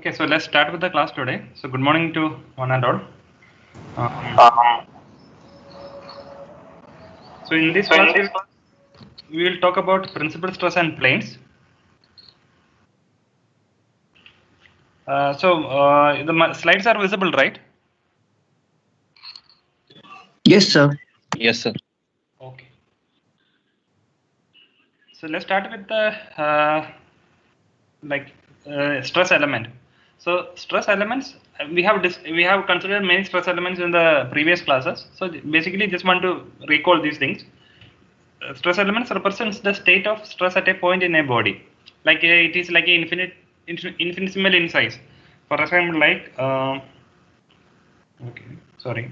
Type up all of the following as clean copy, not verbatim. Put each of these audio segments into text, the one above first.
Okay, so let's start with the class today. So good morning to one and all. So in this class, we will talk about principal stress and planes. The slides are visible, right? Yes, sir. Yes, sir. Okay. So let's start with the stress element. So stress elements, we have considered many stress elements in the previous classes. So basically, just want to recall these things. Stress elements represents the state of stress at a point in a body. Like it is like a infinitesimal in size. For example, like okay, sorry.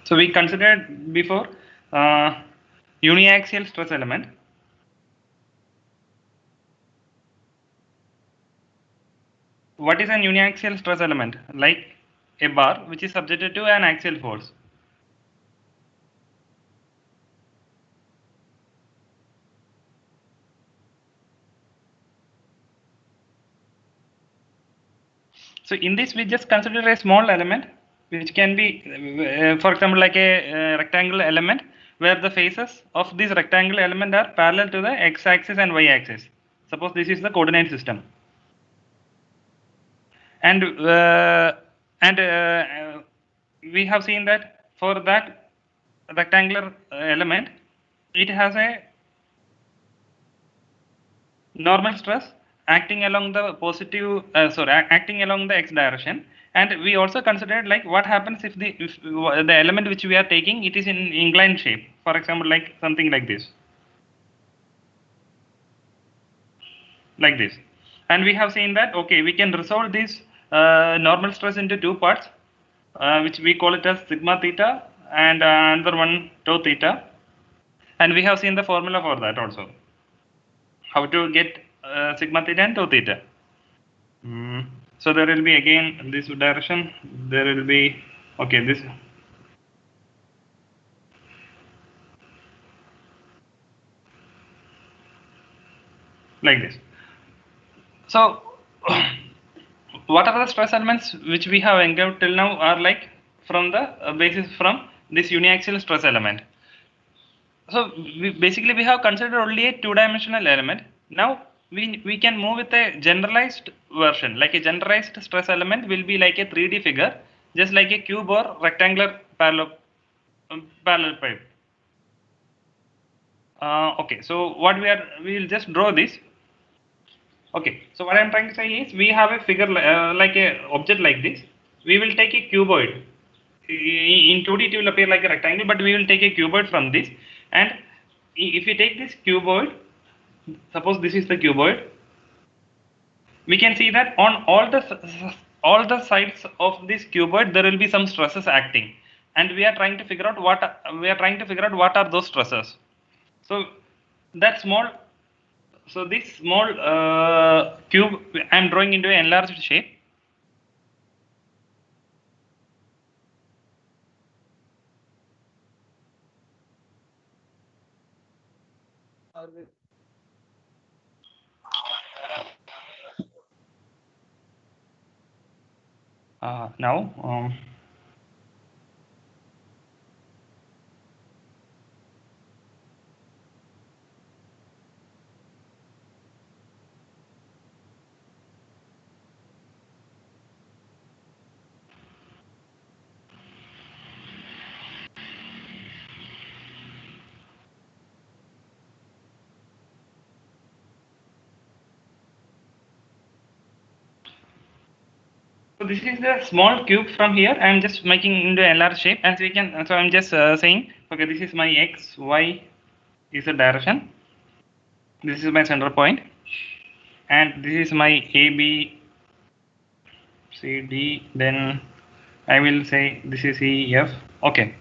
So we considered before uniaxial stress element. What is an uniaxial stress element? Like a bar which is subjected to an axial force. So in this, we just consider a small element which can be, for example, like a rectangle element where the faces of this rectangle element are parallel to the x-axis and y-axis. Suppose this is the coordinate system, and we have seen that for that rectangular element, it has a normal stress acting along the positive acting along the x direction. And we also considered like what happens if the element which we are taking, it is in inclined shape, for example, like something like this, and we have seen that okay, we can resolve this normal stress into two parts, which we call it as sigma theta and another one tau theta, and we have seen the formula for that also, how to get sigma theta and tau theta. So there will be again this direction, there will be okay this like this. So what are the stress elements which we have encountered till now are like from the basis from this uniaxial stress element. So basically we have considered only a two-dimensional element. Now we can move with a generalized version. Like a generalized stress element will be like a 3D figure, just like a cube or rectangular parallel pipe. Okay, so what we will just draw this. Okay, so what I'm trying to say is we have a figure like a object like this. We will take a cuboid. In 2D it will appear like a rectangle, but we will take a cuboid from this. And if we take this cuboid, suppose this is the cuboid, we can see that on all the sides of this cuboid there will be some stresses acting, and we are trying to figure out what are those stresses. So that small, so this small cube I am drawing into an enlarged shape. Now so this is the small cube. From here I am just making into a large shape, as we can. So I'm just saying okay, this is my x, y is the direction, this is my center point, and this is my a, b, c, d, then I will say this is e, f. Okay,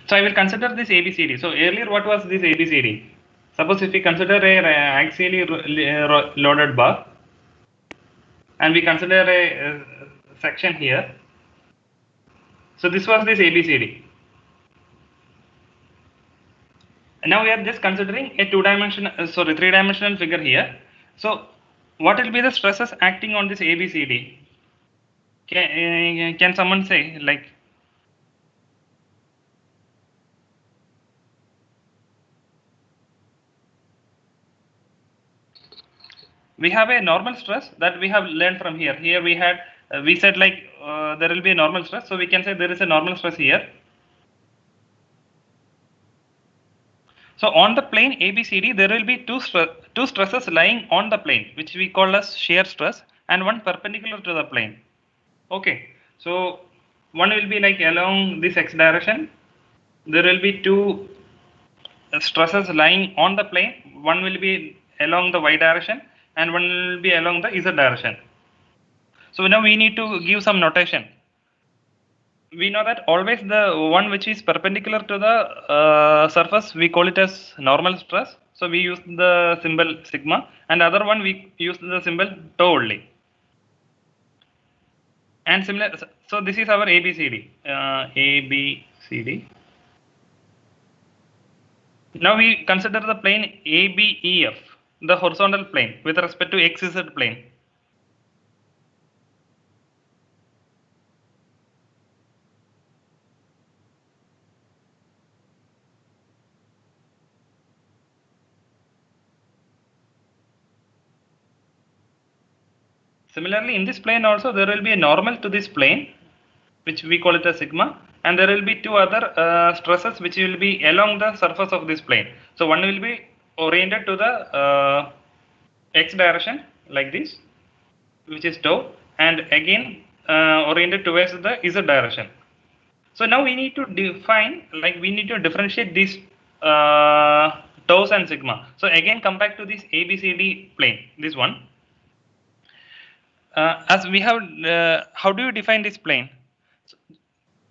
so I will consider this a, b, c, d. So earlier what was this a, b, c, d? Suppose if we consider a axially loaded bar, and we consider a section here. So this was this ABCD. Now we are just considering a three-dimensional figure here. So what will be the stresses acting on this ABCD? Can someone say, like? We have a normal stress that we have learned from here. Here we had we said like there will be a normal stress, so we can say there is a normal stress here. So on the plane ABCD, there will be two stresses lying on the plane, which we call as shear stress, and one perpendicular to the plane. Okay, so one will be like along this x direction. There will be two stresses lying on the plane. One will be along the y direction, and one will be along the z direction. So now we need to give some notation. We know that always the one which is perpendicular to the surface, we call it as normal stress. So we use the symbol sigma, and the other one we use the symbol tau only. And similar, so this is our ABCD. ABCD. Now we consider the plane ABEF, the horizontal plane with respect to XZ plane. Similarly, in this plane also there will be a normal to this plane, which we call it as sigma, and there will be two other stresses which will be along the surface of this plane. So one will be oriented to the x direction like this, which is tau, and again oriented towards the z direction. So now we need to define, like we need to differentiate these taus and sigma. So again come back to this ABCD plane, this one. As we have, how do you define this plane?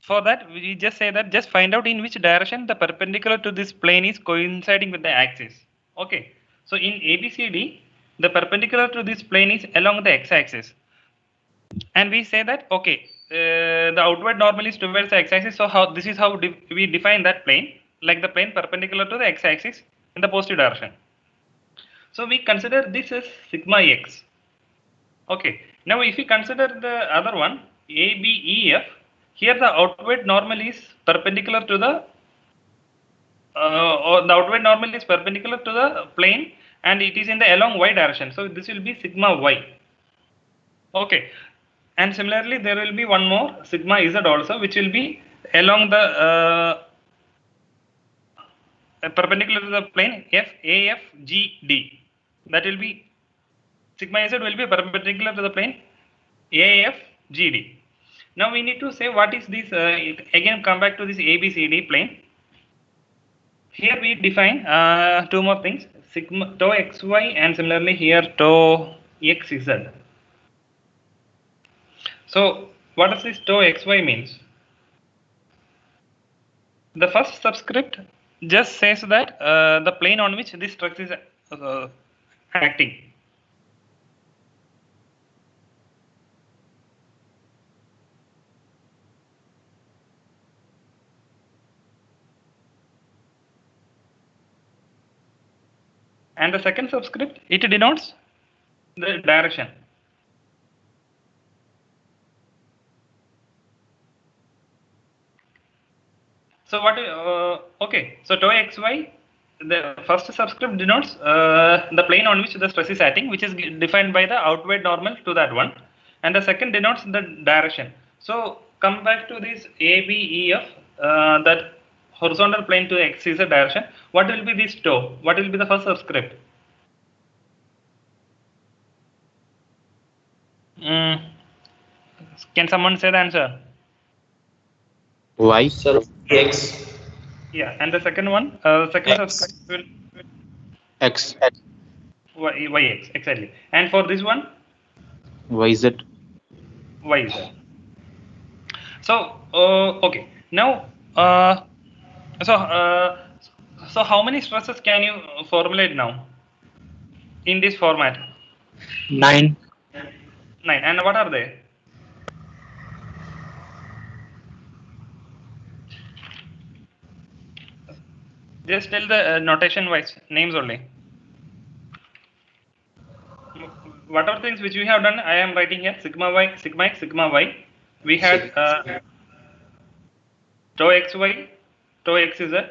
For that, we just say that just find out in which direction the perpendicular to this plane is coinciding with the axis. Okay. So in ABCD, the perpendicular to this plane is along the x-axis. And we say that, okay, the outward normal is towards the x-axis. So how this is how we define that plane, like the plane perpendicular to the x-axis in the positive direction. So we consider this as sigma x. Okay. Now if we consider the other one, ABEF, here the outward normal is perpendicular to the or the outward normal is perpendicular to the plane, and it is in the along y direction. So this will be sigma y. Okay. And similarly, there will be one more sigma z also, which will be along the perpendicular to the plane FAFGD. That will be sigma z will be perpendicular to the plane AFGD. Now we need to say what is this, again come back to this ABCD plane. Here we define two more things, sigma tau xy, and similarly here tau xz. So what does this tau xy means? The first subscript just says that the plane on which this stress is acting. And the second subscript, it denotes the direction. So what? Okay. So tau xy, the first subscript denotes the plane on which the stress is acting, which is defined by the outward normal to that one, and the second denotes the direction. So come back to this ABEF, that horizontal plane to XZ direction. What will be this tau? What will be the first subscript? Can someone say the answer? Y. Sir, X. Yeah, and the second one, second subscript will X. YX, exactly. And for this one, YZ. YZ. So okay, now so how many stresses can you formulate now in this format? 9. 9. And what are they? Just tell the notation wise names only. Whatever things which we have done, I am writing here sigma y, sigma x, sigma y. We had tau xy, tau xz,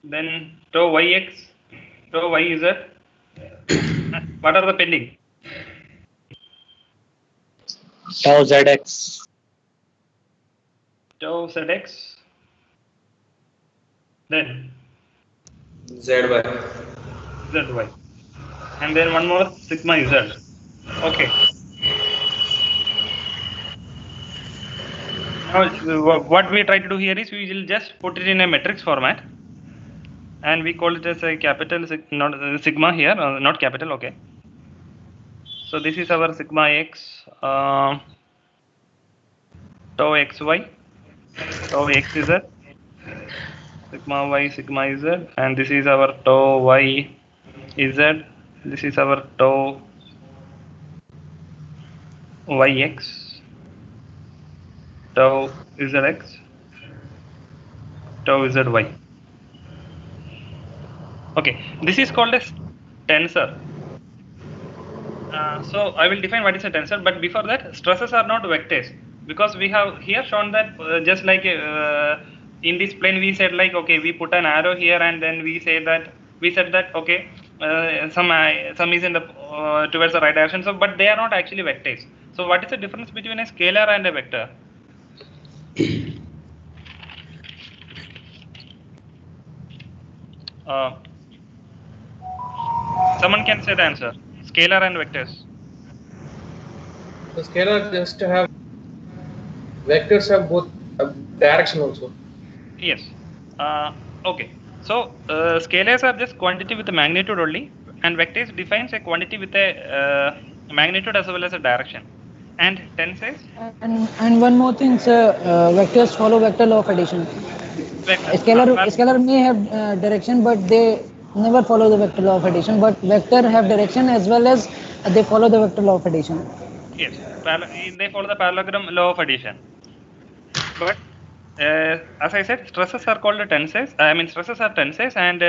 then tau yx, tau yz. What are the pending? Tau ZX. Tau zx. Then ZY. zy. And then one more sigma z. Okay. Now what we try to do here is we will just put it in a matrix format, and we call it as a capital not sigma here, not capital. Okay. So this is our sigma x, tau xy, tau xz, sigma y, sigma z, and this is our tau y z. This is our tau yx, tau zx, tau zy. Okay, this is called as tensor. So I will define what is a tensor, but before that, stresses are not vectors, because we have here shown that just like in this plane we said like, okay, we put an arrow here and then we said that okay, some is in the towards the right direction. So but they are not actually vectors. So what is the difference between a scalar and a vector? Someone can say the answer. Scalar and vectors. The scalar just have vectors have both direction also. Yes. Okay. So scalars are just quantity with a magnitude only, and vectors defines a quantity with a magnitude as well as a direction. And tensors. And one more thing, sir, vectors follow vector law of addition. Scalar may have direction, but they never follow the vector law of addition. But vector have direction as well as they follow the vector law of addition. Yes, they follow the parallelogram law of addition. But as I said, stresses are called tensors. I mean, stresses are tensors, and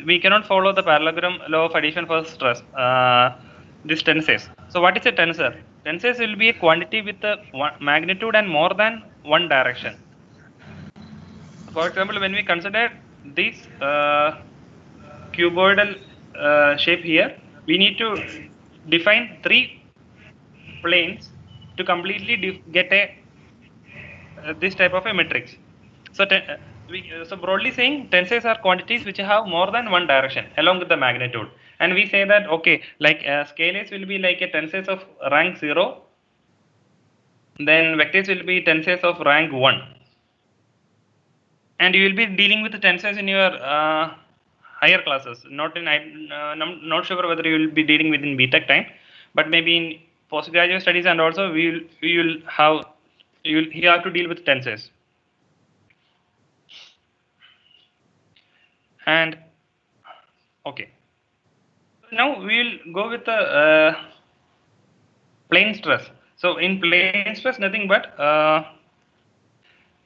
we cannot follow the parallelogram law of addition for stress. This tensors. So, what is a tensor? Tensors will be a quantity with a magnitude and more than one direction. For example, when we consider this cuboidal shape here, we need to define 3 planes to completely get a this type of a matrix. So, so broadly saying, tensors are quantities which have more than one direction along with the magnitude. And we say that okay, like scalars will be like a tensors of rank 0, then vectors will be tensors of rank 1. And you will be dealing with the tensors in your higher classes. Not in I'm not sure whether you will be dealing with in BTech time, but maybe in postgraduate studies, and also you have to deal with tensors. And okay, now we will go with the plane stress. So in plane stress, nothing but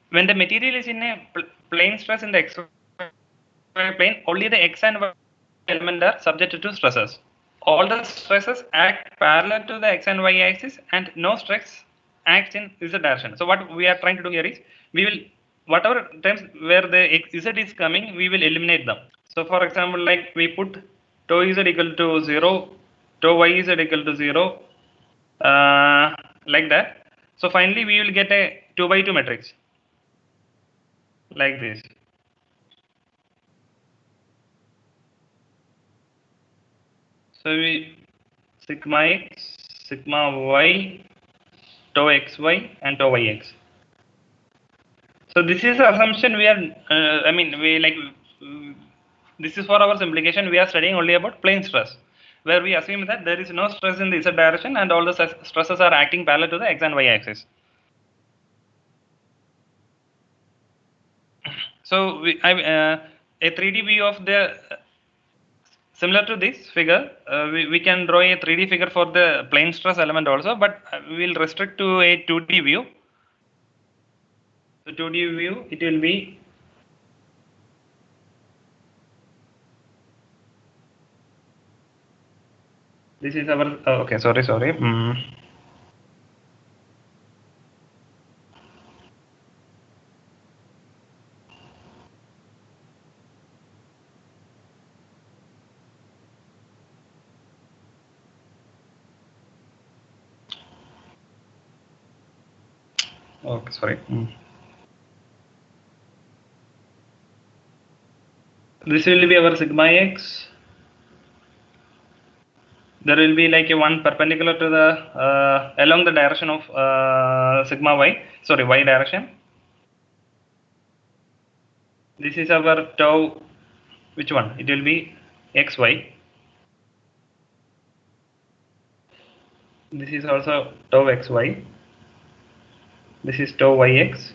when the material is in a plane stress in the x plane, only the x and y element are subjected to stresses. All the stresses act parallel to the x and y axis, and no stress acts in z direction. So what we are trying to do here is, we will, whatever times where the z is coming, we will eliminate them. So for example, like we put tau z equal to 0, tau y z equal to 0, like that. So finally we will get a 2 by 2 matrix like this. So we sigma x, sigma y, tau xy, and tau yx. So this is the assumption we are. I mean, we like. This is for our simplification. We are studying only about plane stress, where we assume that there is no stress in the z direction, and all the stresses are acting parallel to the x and y axis. So a 3D view of the similar to this figure, we can draw a 3D figure for the plane stress element also, but we will restrict to a 2D view. So 2D view, it will be This is our okay. Sorry. Okay, sorry. This will be our sigma x. There will be like a one perpendicular to the along the direction of sigma y. Sorry, y direction. This is our tau. Which one? It will be xy. This is also tau xy. This is tau yx.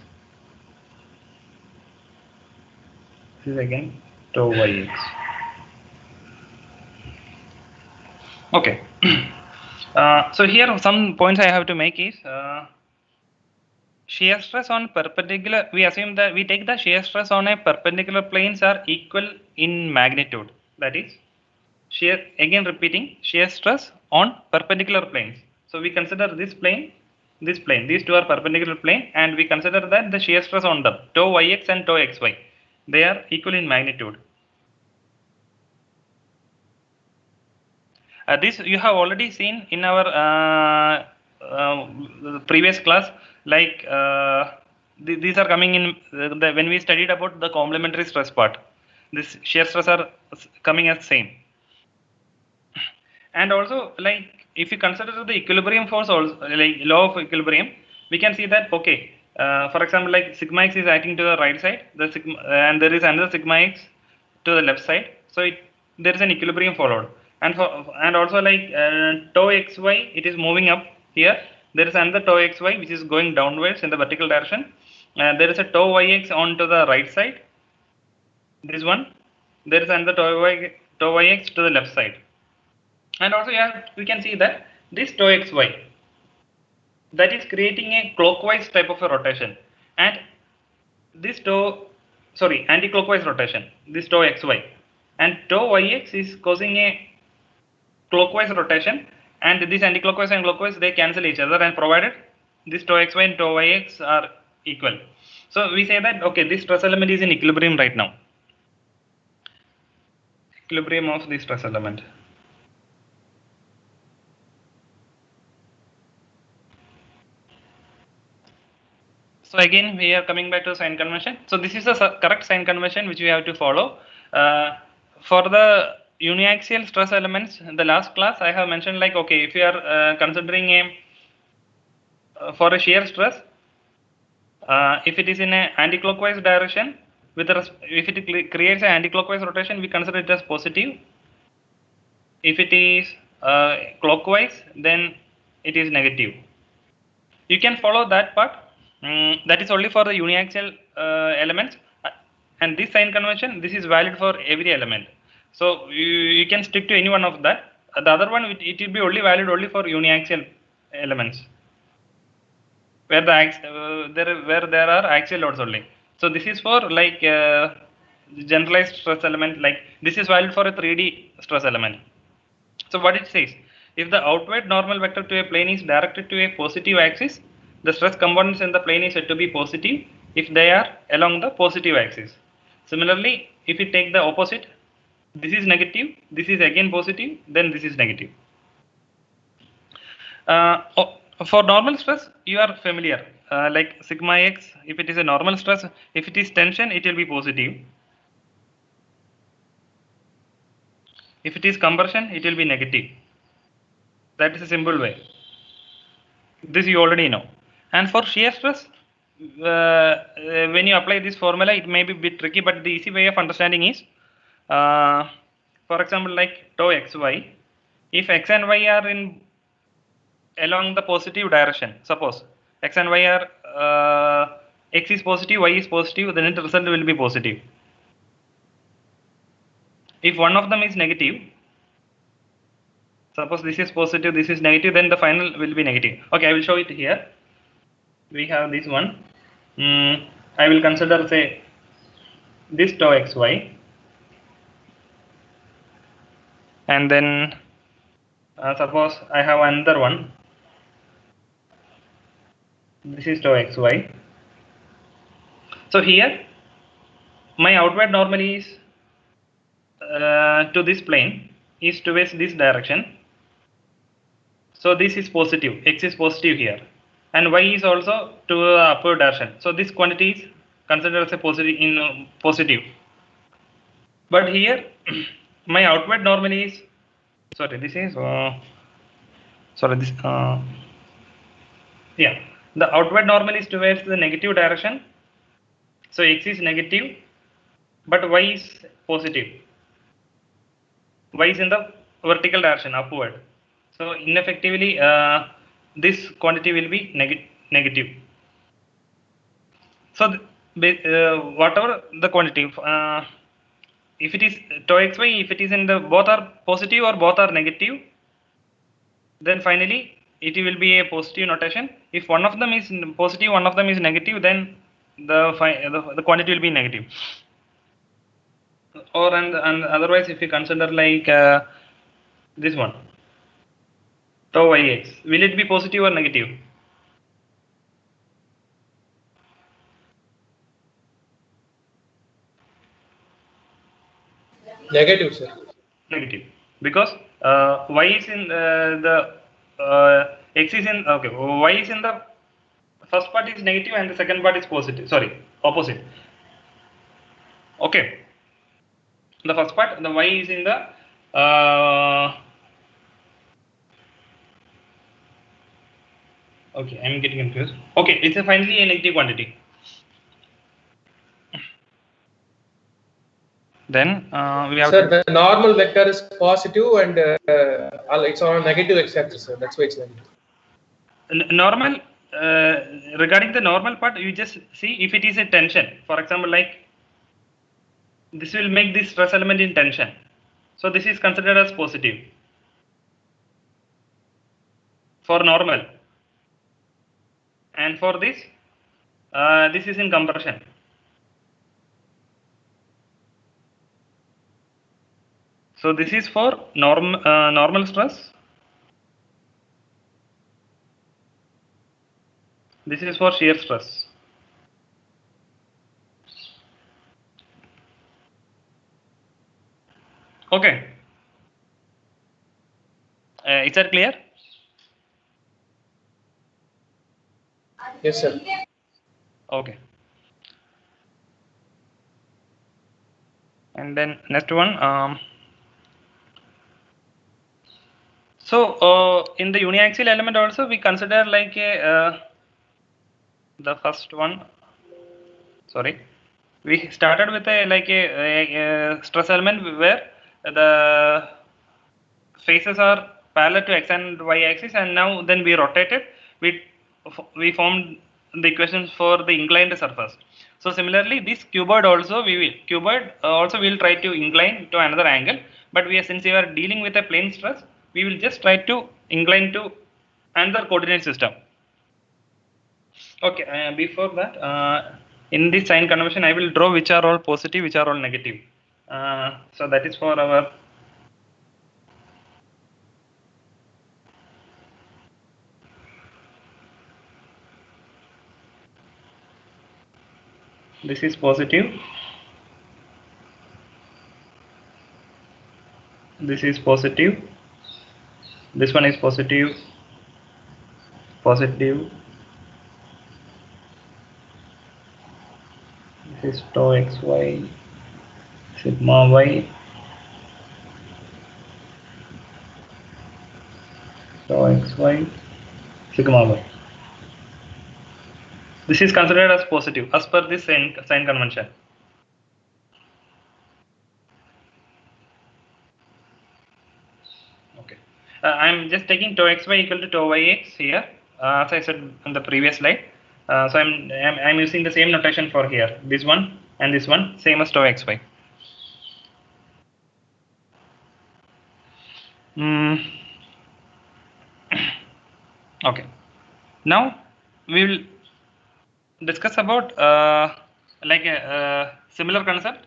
This is again tau yx. Okay. So here some points I have to make is shear stress on perpendicular. We assume that we take the shear stress on a perpendicular planes are equal in magnitude. That is shear, again repeating, shear stress on perpendicular planes. So we consider this plane, these two are perpendicular plane, and we consider that the shear stress on them, tau yx and tau xy, they are equal in magnitude. This you have already seen in our previous class. Like these are coming in when we studied about the complementary stress part. This shear stress are coming as same. And also, like if you consider the equilibrium force, also like law of equilibrium, we can see that okay. For example, like sigma x is acting to the right side, the sigma, and there is another sigma x to the left side. So there is an equilibrium followed. And also like tau xy, it is moving up here. There is another tau xy which is going downwards in the vertical direction. There is a tau yx on to the right side. This one. There is another tau yx to the left side. And also we can see that this tau xy, that is creating a clockwise type of a rotation, and this anti-clockwise rotation, this tau xy, and tau yx is causing a clockwise rotation, and this anti-clockwise and clockwise, they cancel each other, and provided this tau xy and tau yx are equal. So we say that okay, this stress element is in equilibrium right now. Equilibrium of this stress element. So again, we are coming back to sign convention. So this is the correct sign convention which we have to follow. For the uniaxial stress elements, in the last class I have mentioned like okay, if you are considering a for a shear stress, if it is in an anti-clockwise direction, if it creates an anti-clockwise rotation, we consider it as positive. If it is clockwise, then it is negative. You can follow that part. That is only for the uniaxial elements, and this sign convention, this is valid for every element. So you can stick to any one of that. The other one, it will be only valid only for uniaxial elements, where where there are axial loads only. So this is for like generalized stress element. Like this is valid for a 3D stress element. So what it says, if the outward normal vector to a plane is directed to a positive axis, the stress components in the plane is said to be positive if they are along the positive axis. Similarly, if you take the opposite, this is negative, this is again positive, then this is negative. For normal stress, you are familiar. Like sigma x, if it is a normal stress, if it is tension, it will be positive. If it is compression, it will be negative. That is a simple way. This you already know. And for shear stress, when you apply this formula, it may be a bit tricky, but the easy way of understanding is, for example, like tau xy, if x and y are in along the positive direction, suppose x and y are x is positive, y is positive, then the result will be positive. If one of them is negative, suppose this is positive, this is negative, then the final will be negative. Okay, I will show it here. We have this one. I will consider say this tau xy, and then Suppose I have another one. This is tau xy. So here my outward normal is to this plane is towards this direction. So this is positive, x is positive here, and y is also to the upward direction. So this quantity is considered as a positive. But here my outward normal is this is yeah, the outward normal is towards the negative direction. So x is negative, but y is positive. Y is in the vertical direction, upward. So ineffectively, this quantity will be negative. So whatever the quantity, if it is tau xy, if it is in the both are positive or both are negative, then finally it will be a positive notation. If one of them is positive, one of them is negative, then the quantity will be negative. Or and otherwise, if you consider like this one, tau ix, will it be positive or negative? Negative, sir. Negative, because y is in x is in y is in the first part is negative and the second part is positive. Sorry, opposite. Okay, the first part, the y is in the okay, I'm getting confused. Okay, it's finally a negative quantity. Then we have Sir, the normal vector is positive and it's on a negative x-axis, sir. That's why it's negative. Normal. Regarding the normal part, you just see if it is a tension. For example, like this will make this stress element in tension. So this is considered as positive for normal. And for this, this is in compression. So this is for normal stress. This is for shear stress. Okay. Is that clear? Yes, sir. Okay. And then next one. So in the uniaxial element also we consider like a the first one. Sorry, we started with a stress element where the faces are parallel to x and y axis, and now then we rotated. We formed the equations for the inclined surface. So similarly, this cuboid also we will try to incline to another angle. But since we are dealing with a plane stress, we will just try to incline to another coordinate system. Okay. Before that, in this sign convention, I will draw which are all positive, which are all negative. So that is for our. This is positive. This is positive. This one is positive. Positive. This is tau xy, sigma y, tau xy, sigma y. This is considered as positive as per this sign convention. Okay. I'm just taking tau xy equal to tau yx here, as I said in the previous slide. So I'm using the same notation for here. This one and this one same as tau xy. Okay. Now we will discuss about like a similar concept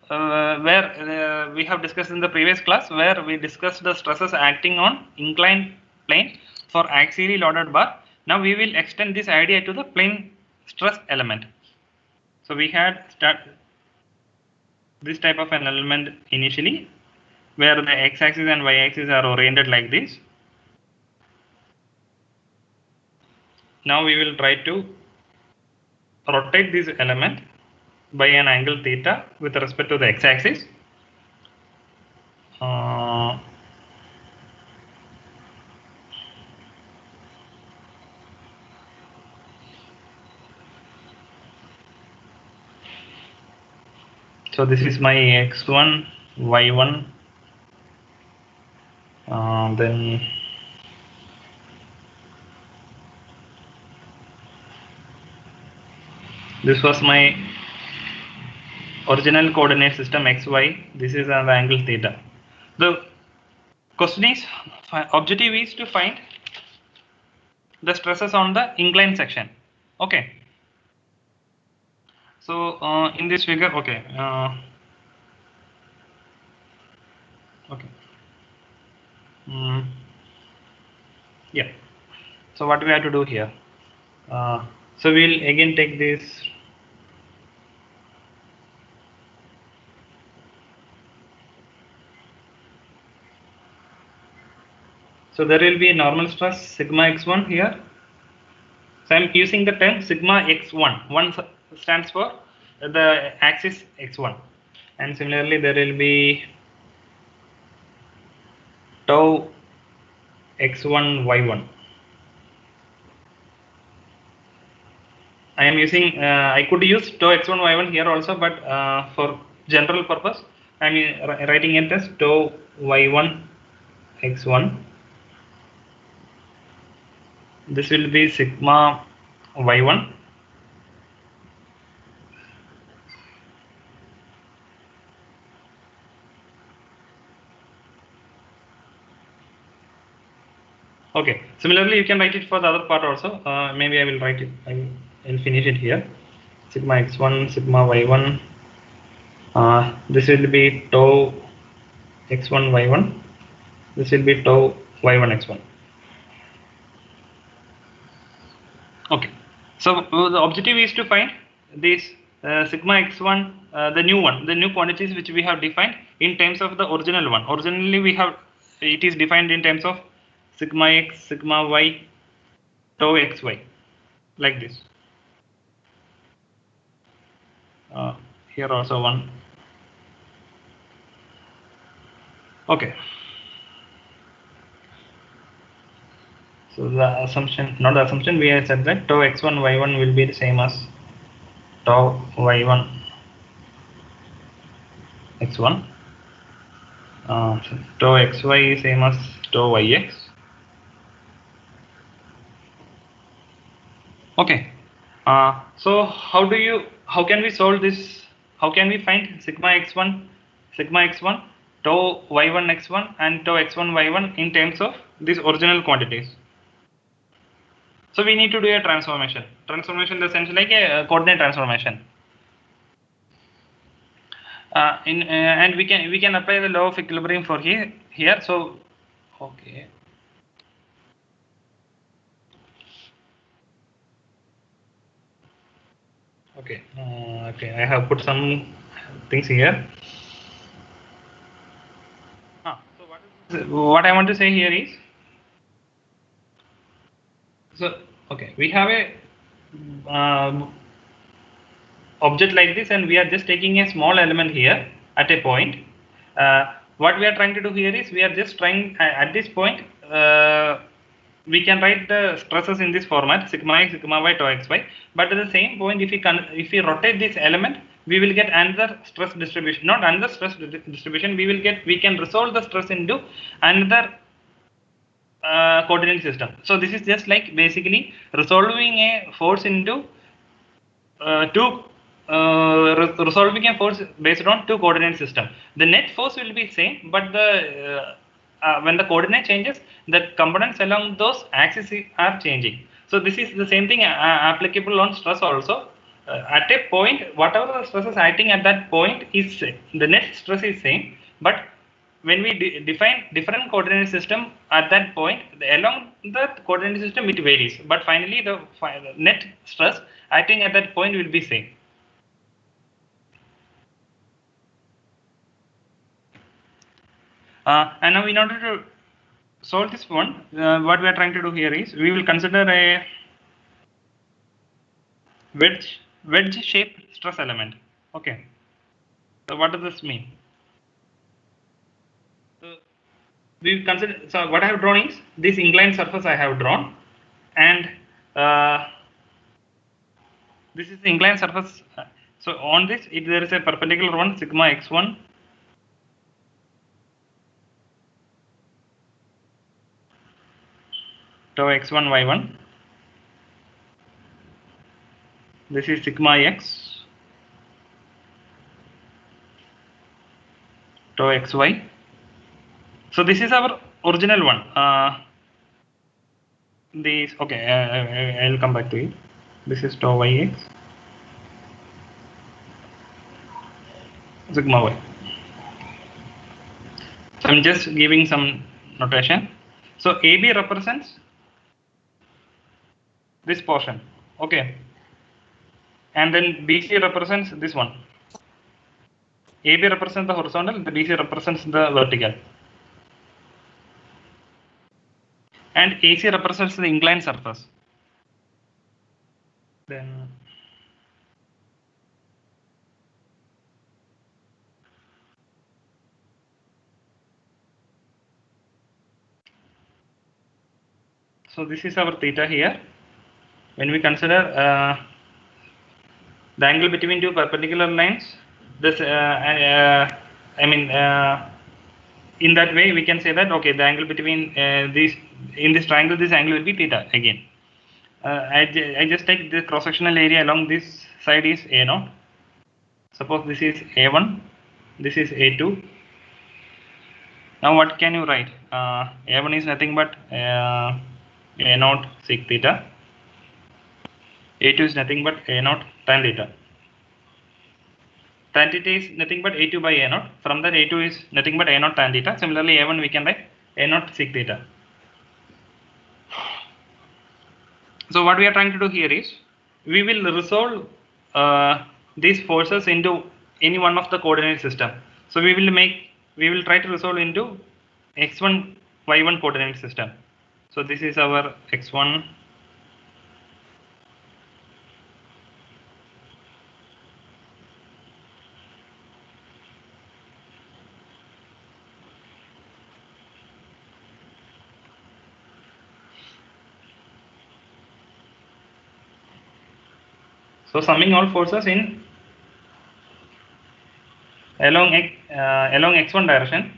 where we have discussed in the previous class, where we discussed the stresses acting on inclined plane for axially loaded bar. Now we will extend this idea to the plane stress element. So we had this type of an element initially, where the x-axis and y-axis are oriented like this. Now we will try to rotate this element by an angle theta with respect to the x-axis. So this is my x1, y1, then this was my original coordinate system xy. This is an angle theta. The question is, objective is to find the stresses on the inclined section. Okay. So in this figure, okay. Okay. Yeah. So what we have to do here? So we'll again take this. So there will be a normal stress sigma x1 here. So I'm using the term sigma x1. One stands for the axis x1, and similarly there will be tau x1 y1. I am using. I could use tau x1 y1 here also, but for general purpose, I am writing it as tau y1 x1. This will be sigma y1. Okay. Similarly, you can write it for the other part also. Maybe I will write it. I will finish it here. Sigma x1, sigma y1. This will be tau x1 y1. This will be tau y1 x1. Okay. So the objective is to find this sigma x1, the new quantities which we have defined in terms of the original one. Originally we have, it is defined in terms of sigma x, sigma y, tau xy, like this. Here also one. Okay. So the assumption, not the assumption, we have said that tau x1 y1 will be the same as tau y1 x1. So tau xy is same as tau yx. Okay. So how can we solve this? How can we find sigma x1, tau y1 x1, and tau x1 y1 in terms of these original quantities? So we need to do a transformation. Transformation in the sense like a coordinate transformation. And we can apply the law of equilibrium for here. So okay. Okay. Okay. I have put some things here. So what I want to say here is, so okay, we have a object like this, and we are just taking a small element here at a point. What we are trying to do here is, we are just trying at this point, we can write the stresses in this format, sigma x, sigma y, tau xy. But at the same point, if we rotate this element, we will get another stress distribution. Not another stress distribution. We can resolve the stress into another coordinate system. So this is just like basically resolving a force into resolving a force based on two coordinate system. The net force will be same, but the when the coordinate changes, the components along those axes are changing. So this is the same thing applicable on stress also. at a point, whatever the stress is acting at that point is the net stress is same, but when we define different coordinate system at that point, along the coordinate system it varies, but finally the net stress acting at that point will be same. And now in order to solve this one, what we are trying to do here is we will consider a wedge shaped stress element. Okay, so what does this mean? So we consider, so what I have drawn is this inclined surface I have drawn, and this is the inclined surface. So on this, if there is a perpendicular one, sigma x1, tau x1 y1. This is sigma x, tau xy. So this is our original one. This, okay, I'll come back to it. This is tau yx, sigma y. So I'm just giving some notation. So AB represents this portion, okay, and then BC represents this one. AB represents the horizontal, the BC represents the vertical, and AC represents the inclined surface. Then so this is our theta here. When we consider the angle between two perpendicular lines, this I mean in that way we can say that, okay, the angle between these, in this triangle, this angle will be theta again. I just take the cross sectional area along this side is A0. Suppose this is A1, this is A2. Now what can you write? A1 is nothing but A0 sec theta. A2 is nothing but A0 tan theta. Tan theta is nothing but A2 by A0. From that, A2 is nothing but A0 tan theta. Similarly, A1 we can write A0 sec theta. So what we are trying to do here is we will resolve these forces into any one of the coordinate system. So we will try to resolve into x1 y1 coordinate system. So this is our x1. So summing all forces in along x1 direction.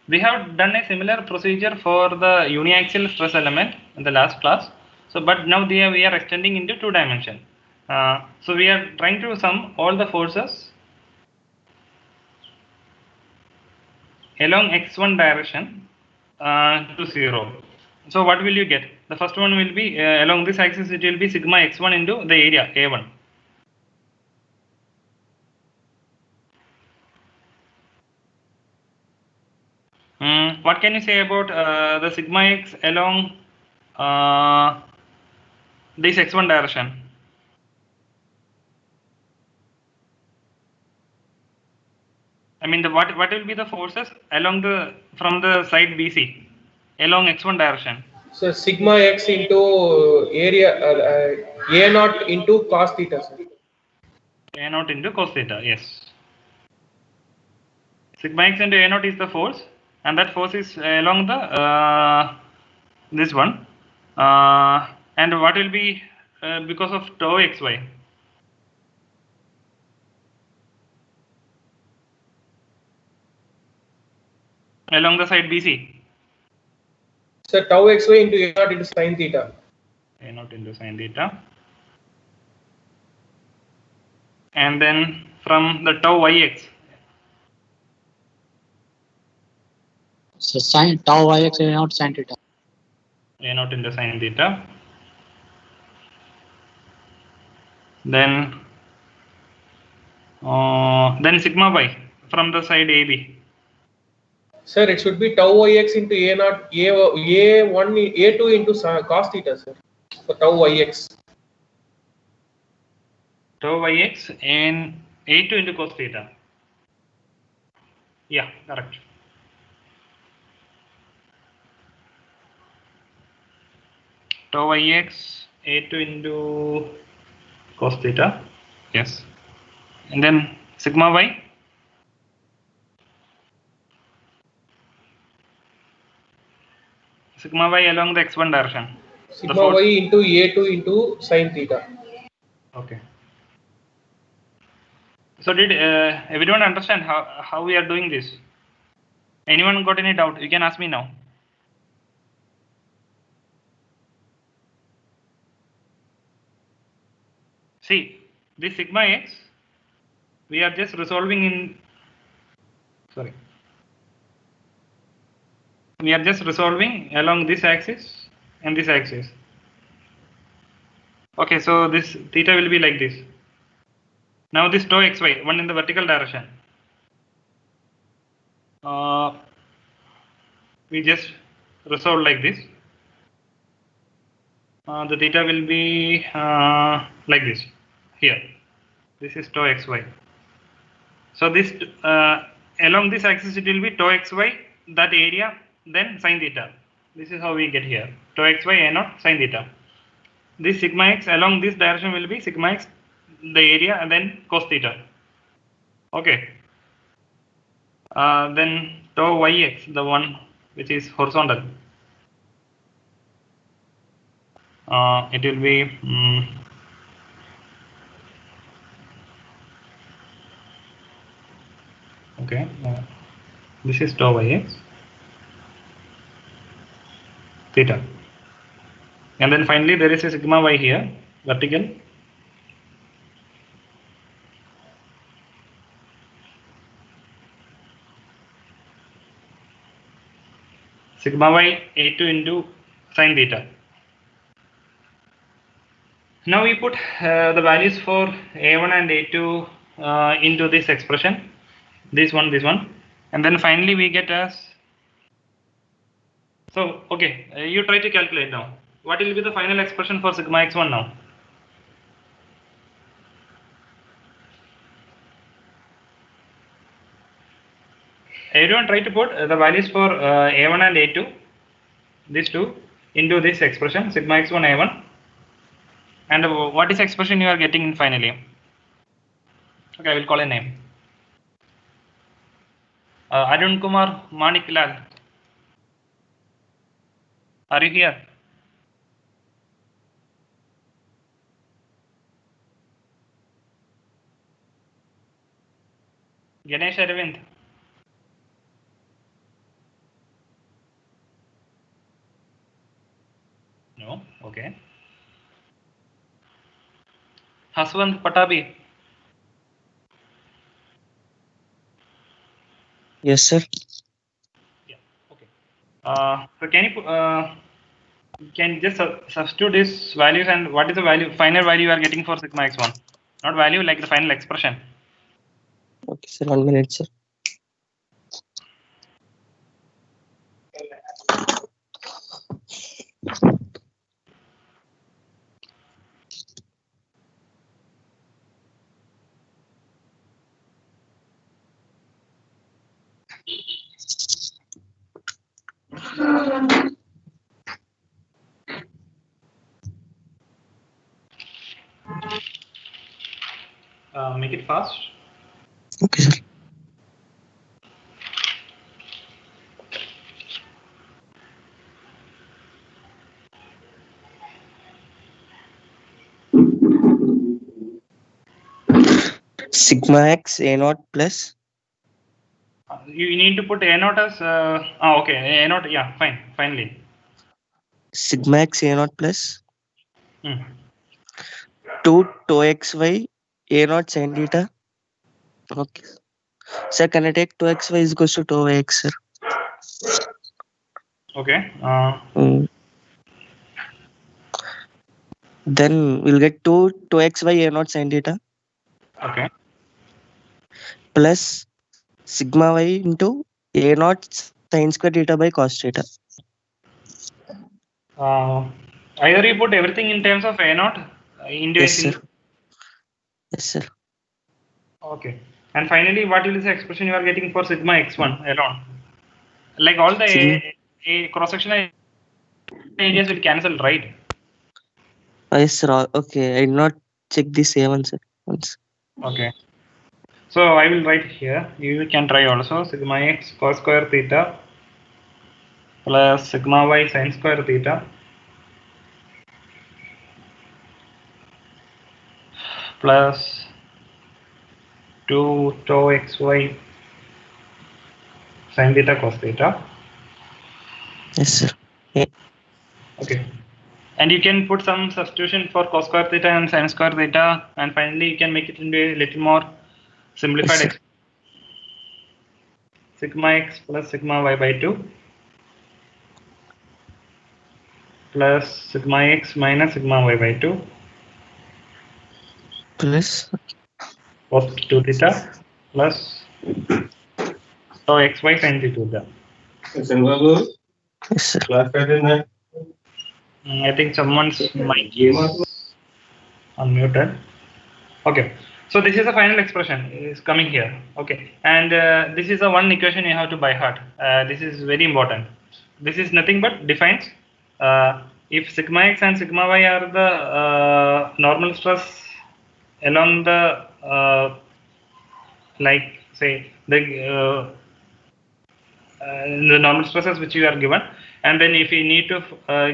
We have done a similar procedure for the uniaxial stress element in the last class. So, but now we are extending into 2 dimension. So we are trying to sum all the forces along x1 direction to 0. So what will you get? The first one will be along this axis, it will be sigma x1 into the area A1. What can you say about the sigma x along this x1 direction? I mean, what will be the forces along from the side BC along x1 direction? So sigma x into area A0 into cos theta, sir. A0 into cos theta, yes. Sigma x into A0 is the force, and that force is along the this one, and what will be because of tau xy? Along the side BC. So tau xy into A0 into sin theta. A0 into sin theta. And then from the tau yx. So sin tau yx A0 sin theta. A0 into sin theta. Then sigma y from the side AB. Sir, it should be tau yx into a naught a1 a2 into cos theta, sir. For tau yx. Tau yx and a2 into cos theta. Yeah, correct. Tau yx a2 into cos theta. Yes. And then sigma y. Sigma y along the x1 direction. Sigma y into a2 into sin theta. Okay. So did everyone understand how we are doing this? Anyone got any doubt? You can ask me now. See, this sigma x, we are just resolving in, sorry. We are just resolving along this axis and this axis. Okay, so this theta will be like this. Now this tau xy, one in the vertical direction. We just resolve like this. The theta will be like this here. This is tau xy. So this along this axis it will be tau xy, that area, then sin theta. This is how we get here. Tau xy a naught sin theta. This sigma x along this direction will be sigma x, the area, and then cos theta. Okay. Then tau yx, the one which is horizontal. It will be okay. This is tau yx theta, and then finally there is a sigma y here, vertical. Sigma y a2 into sin theta. Now we put the values for a1 and a2 into this expression, this one, and then finally we get as, so okay, you try to calculate now. What will be the final expression for sigma x1 now? Everyone try to put the values for a1 and a2, these two, into this expression, sigma x1 a1. And what is the expression you are getting finally? Okay, I will call a name. Arun Kumar Manik Lal. Are you here? Ganesh Arvind. No, okay. Haswant Patabi. Yes, sir. Yeah, okay. So can you can just substitute these values, and what is the value, final value you are getting for sigma x1? Not value, like the final expression. Okay, sir. 1 minute, sir. Make it fast. Okay, sir. Sigma x a naught plus You need to put a naught as okay, a naught, yeah, fine, finally. sigma x a naught plus Hmm. 2 tau xy a naught sin theta. Okay. Sir, can I take 2xy is equals to tau x, sir? Okay. Then we'll get 2xy a naught sin theta Okay. plus sigma y into a naught sin square theta by cos theta. Either you put everything in terms of a naught into a Yes, single. sir. Yes, sir. Okay. And finally, what is the expression you are getting for sigma x1 alone? Like all the Sigma- a cross-sectional areas will cancel, right? Yes, sir. Okay, I did not check this A1, sir. Once. Okay. So I will write here. You can try also sigma x cos square theta plus sigma y sin square theta plus 2 tau xy sin theta cos theta. Yes, sir. Yeah. Okay. And you can put some substitution for cos square theta and sin square theta, and finally you can make it into a little more simplified Yes, sir. sigma x plus sigma y by 2 plus sigma x minus sigma y by 2 Plus. cos 2 theta plus tau xy sin theta. Yes, sir. I think someone's mic is unmuted. Okay, so this is the final expression is coming here. Okay, and this is the one equation you have to by heart. This is very important. This is nothing but defines if sigma x and sigma y are the normal stress along the like say the normal stresses which you are given, and then if you need to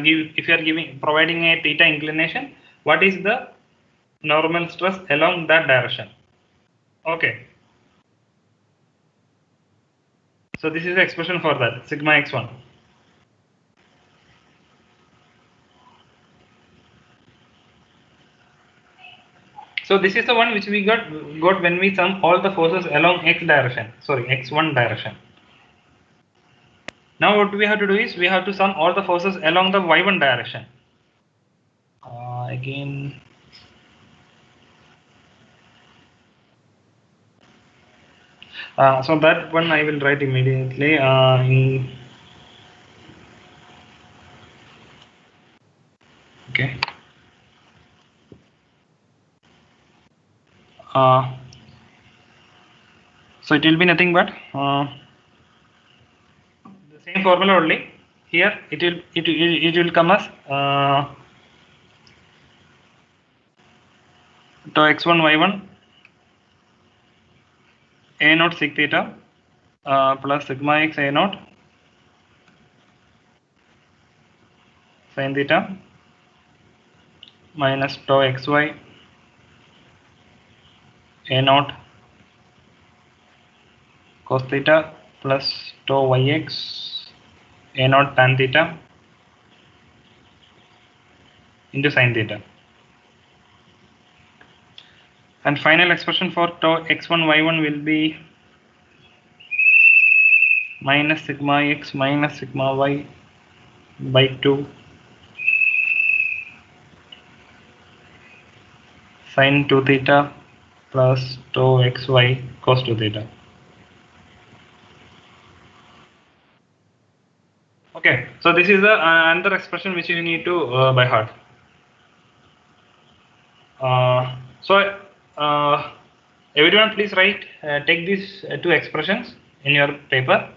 give, if you are giving providing a theta inclination, what is the normal stress along that direction? Okay, so this is the expression for that sigma x1. So this is the one which we got when we sum all the forces along x direction, sorry, x1 direction. Now what we have to do is we have to sum all the forces along the y1 direction. Again, so that one I will write immediately. Okay. So it will be nothing but the same formula only. Here it will come as tau x1 y1 a naught sec theta plus sigma x a naught sin theta minus tau xy a naught cos theta plus tau yx a naught tan theta into sin theta. And final expression for tau x1 y1 will be minus sigma x minus sigma y by 2 sin 2 theta plus tau xy cos 2 theta. Okay, so this is the another expression which you need to by heart. So everyone please write, take these two expressions in your paper,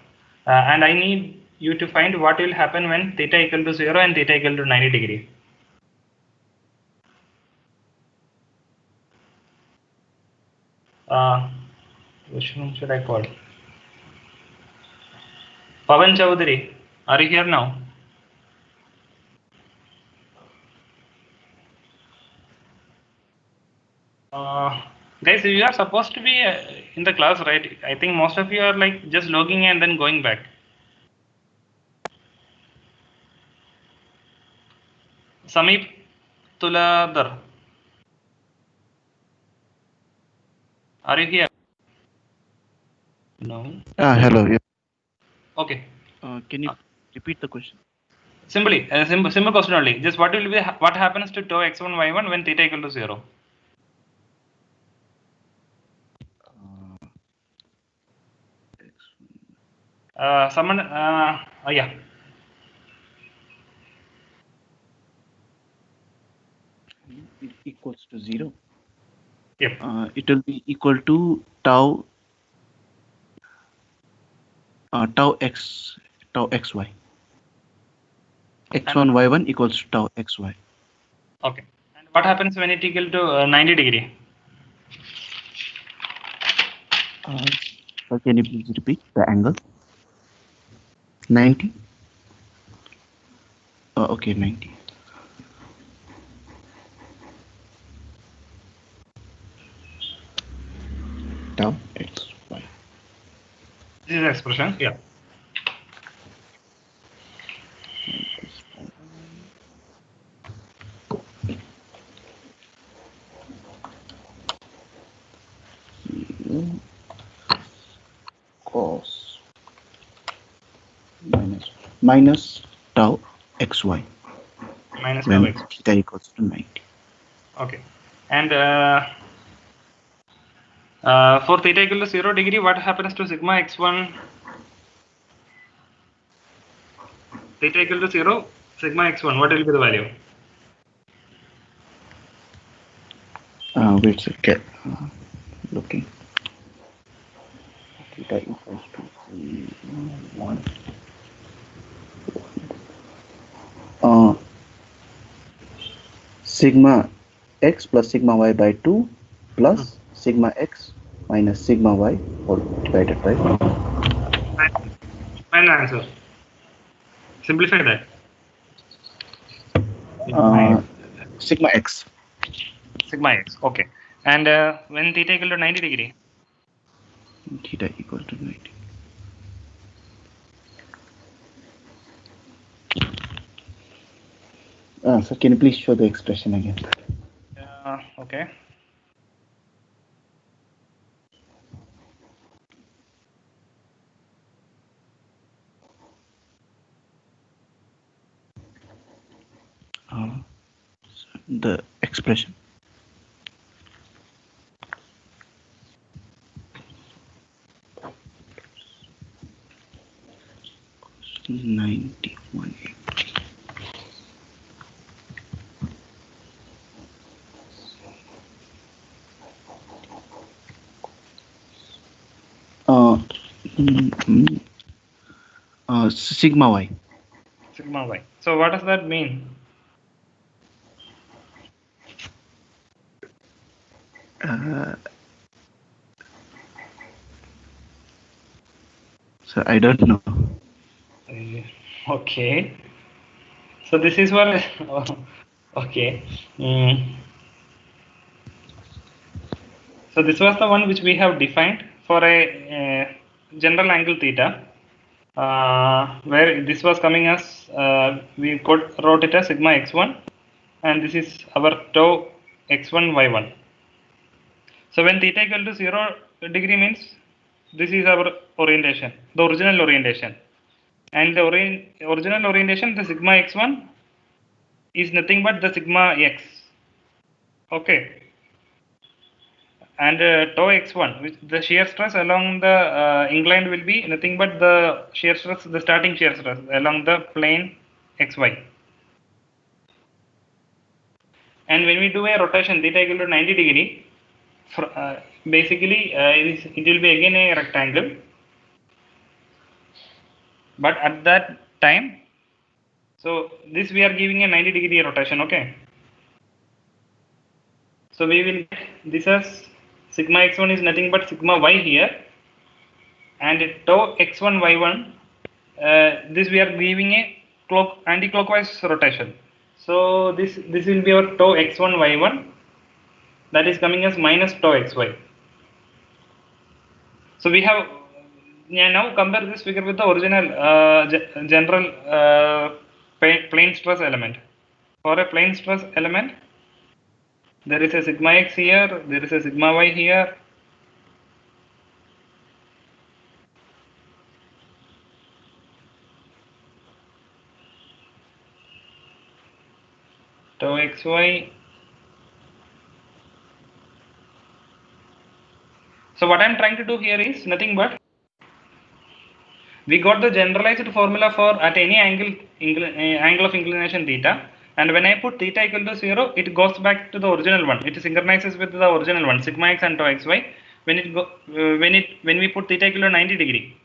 and I need you to find what will happen when theta equal to 0 and theta equal to 90 degree. Which one should I call? Pavan Chaudhary, are you here now? Guys, you are supposed to be in the class, right? I think most of you are like just logging and then going back. Samip Tuladar, are you here? No. Hello. Yeah. Okay. Can you repeat the question? Simply, simple question only. Just what will be what happens to tau x1 y1 when theta equal to 0? Someone, yeah. It equals to 0. Yep. It will be equal to tau tau xy. x1 y1 equals to tau xy. Okay. And what happens when it equal to 90 degree? So can you please repeat the angle? 90. Okay, 90. Tau xy. This is the expression. Yeah. Cos minus tau xy Minus when tau x. theta equals to 90. Okay. And for theta equal to 0 degree, what happens to sigma x1? Theta equal to 0, sigma x1, what will be the value? Wait a second. Looking. Theta equals to 1. Sigma x plus sigma y by 2 plus sigma x minus sigma y all divided by 1. Final answer. Simplify that. Sigma x. Sigma x. Okay. And when theta equal to 90 degree? Theta equal to 90. So can you please show the expression again? Okay. The expression. $91.80. Sigma y. Sigma y. So what does that mean? So I don't know. Okay. So this is what. Okay. So this was the one which we have defined for a general angle theta, where this was coming as we wrote it as sigma x1, and this is our tau x1 y1. So when theta equal to 0 degree means this is our orientation, the original orientation, and the original orientation, the sigma x1 is nothing but the sigma x. Okay. And tau x1, which the shear stress along the incline will be nothing but the shear stress, the starting shear stress along the plane xy. And when we do a rotation theta equal to 90 degree, basically it will be again a rectangle. But at that time, so this we are giving a 90 degree rotation, okay? So we will get this as sigma x1 is nothing but sigma y here, and tau x1 y1, this we are giving a anti-clockwise rotation. So this will be our tau x1 y1, that is coming as minus tau xy. So we have now compare this figure with the original general plane stress element. For a plane stress element, there is a sigma x here, there is a sigma y here. tau xy. So what I'm trying to do here is nothing but we got the generalized formula for at any angle of inclination theta, and when I put theta equal to 0, it goes back to the original one. It synchronizes with the original one, sigma x and tau xy. When we put theta equal to 90 degree,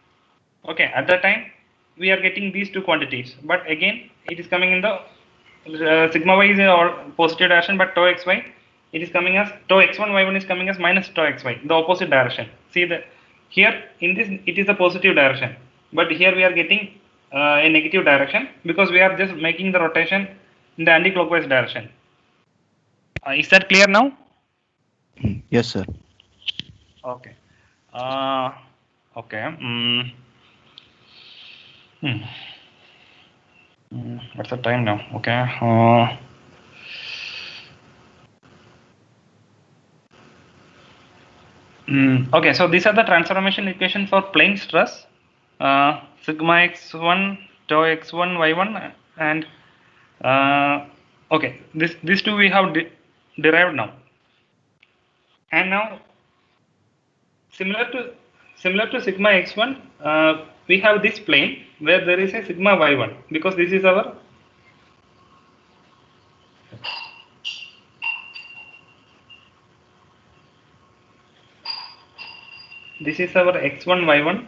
okay, at that time we are getting these two quantities. But again, it is coming in the sigma y is a positive direction, but tau xy it is coming as tau x1 y1 is coming as minus tau xy, the opposite direction. See that here in this it is the positive direction, but here we are getting a negative direction because we are just making the rotation in the anti-clockwise direction. Is that clear now? Yes, sir. Okay. Okay. What's the time now? Okay. Okay, so these are the transformation equation for plane stress. Sigma x1, tau x1, y1, and okay, these two we have derived now. And now similar to sigma x1, we have this plane where there is a sigma y1 because this is our x1 y1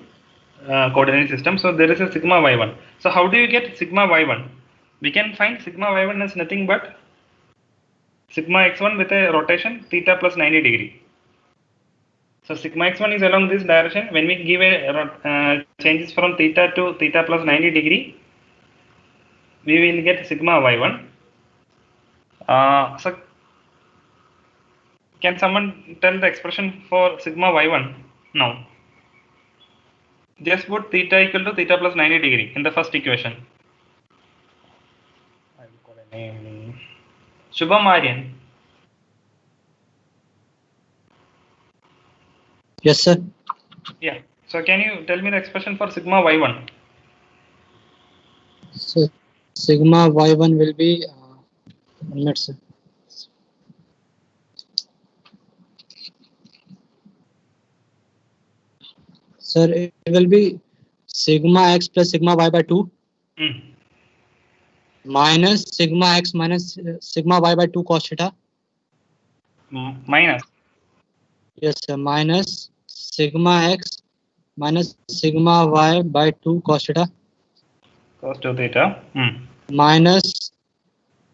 coordinate system. So there is a sigma y1. So how do you get sigma y1? We can find sigma y1 as nothing but sigma x1 with a rotation theta plus 90 degree. So sigma x1 is along this direction. When we give a changes from theta to theta plus 90 degree, we will get sigma y1. So can someone tell the expression for sigma y1 now? Just put theta equal to theta plus 90 degree in the first equation. I will call a name. Shubham Aryan. Yes, sir. Yeah. So can you tell me the expression for sigma y1? So sigma y1 will be 1 minute, sir. Sir, it will be sigma x plus sigma y by 2 minus sigma x minus sigma y by 2 cos theta. Minus. Yes, sir. Minus sigma x minus sigma y by 2 cos theta. Cos 2 theta. Minus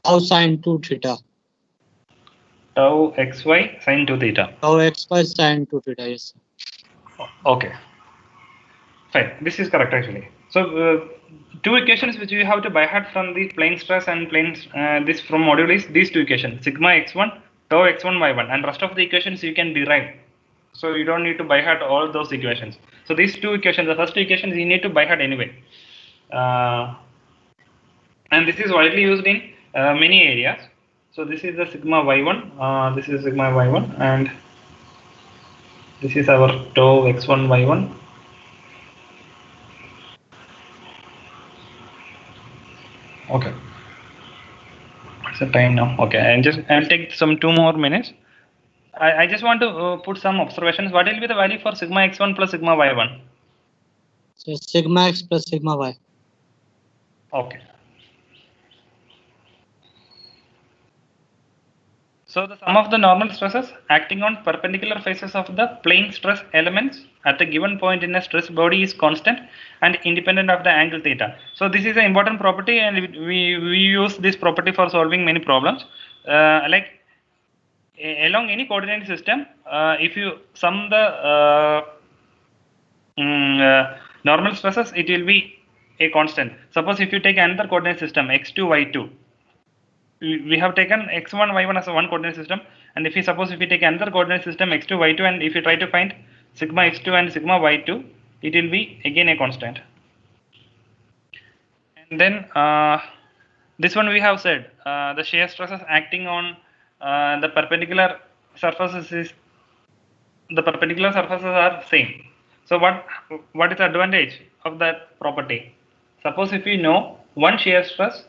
tau sin 2 theta. Tau xy sin 2 theta. Tau xy sin 2 theta. Yes, sir. Okay. Fine. This is correct actually. So two equations which we have to by heart from the plane stress and plane this from module is these two equations, sigma x1, tau x1 y1, and rest of the equations you can derive. So you don't need to by heart all those equations. So these two equations, the first two equations you need to by heart anyway. And this is widely used in many areas. So this is the sigma y1, this is sigma y1, and this is our tau x1 y1. Okay. What's the time now? Okay, I'll take some 2 more minutes. I just want to put some observations. What will be the value for sigma x1 plus sigma y1? So sigma x plus sigma y. Okay. So the sum of the normal stresses acting on perpendicular faces of the plane stress elements at a given point in a stress body is constant and independent of the angle theta. So this is an important property, and we use this property for solving many problems. Like along any coordinate system, if you sum the normal stresses, it will be a constant. Suppose if you take another coordinate system x2, y2, we have taken x1, y1 as a one coordinate system, and if we take another coordinate system x2, y2, and if you try to find sigma x2 and sigma y2, it will be again a constant. And then this one we have said the shear stresses acting on the perpendicular surfaces are same. So what is the advantage of that property? Suppose if we know one shear stress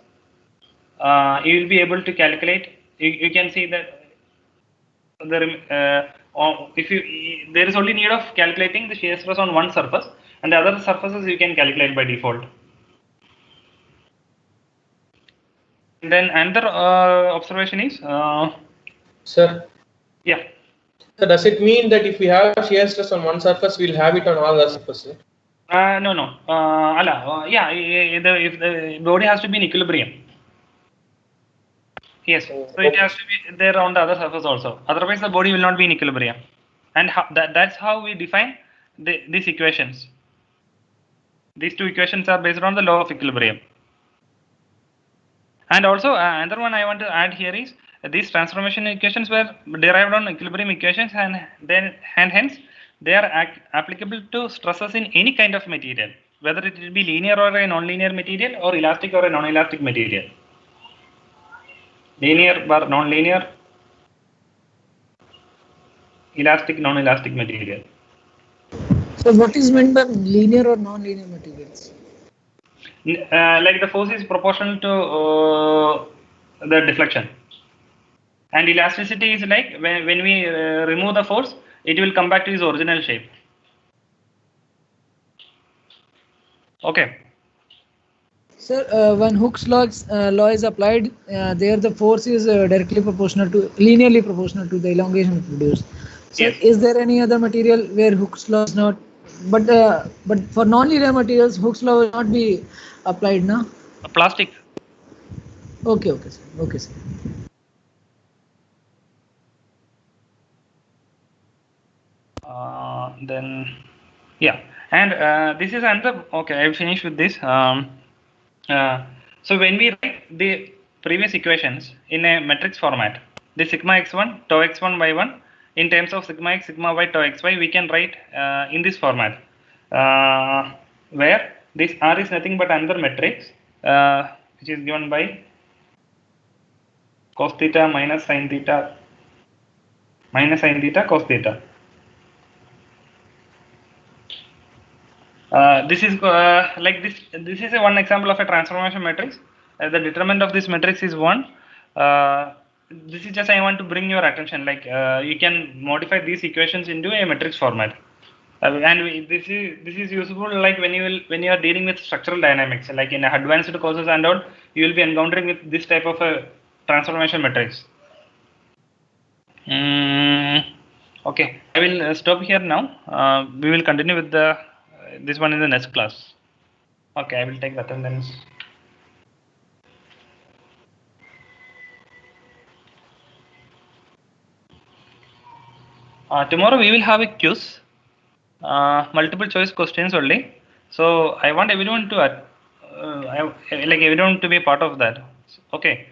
you will be able to calculate. You can see that if you there is only need of calculating the shear stress on one surface, and the other surfaces you can calculate by default. And then another observation is, Sir, yeah. so does it mean that if we have shear stress on one surface, we'll have it on all the surfaces? No. Yeah, if the body has to be in equilibrium. Yes, so it has to be there on the other surface also. Otherwise, the body will not be in equilibrium. And that's how we define these equations. These two equations are based on the law of equilibrium. And also, another one I want to add here is these transformation equations were derived on equilibrium equations, and hence they are applicable to stresses in any kind of material, whether it will be linear or a non-linear material, or elastic or a non-elastic material. Linear or non-linear, elastic, non-elastic material. So what is meant by linear or non-linear materials? Like the force is proportional to the deflection, and elasticity is like when we remove the force, it will come back to its original shape. Okay. Sir, when Hooke's law is applied, there the force is directly proportional to, linearly proportional to the elongation produced. So, Yes. is there any other material where Hooke's law is not? But for non-linear materials, Hooke's law will not be applied, now. Plastic. Okay, sir. Okay, sir. Then, yeah, and this is another. Okay, I will finish with this. So when we write the previous equations in a matrix format, the sigma x1 tau x1 y1 in terms of sigma x sigma y tau xy, we can write in this format, where this R is nothing but another matrix which is given by cos theta minus sin theta cos theta. This is like this. This is one example of a transformation matrix. The determinant of this matrix is 1. This is just I want to bring your attention. Like you can modify these equations into a matrix format, and this is useful like when you are dealing with structural dynamics, like in advanced courses and all, you will be encountering with this type of a transformation matrix. Okay, I will stop here now. We will continue with this one in the next class. Okay, I will take the attendance. Tomorrow we will have a quiz, multiple choice questions only. So I want everyone to everyone to be a part of that. Okay.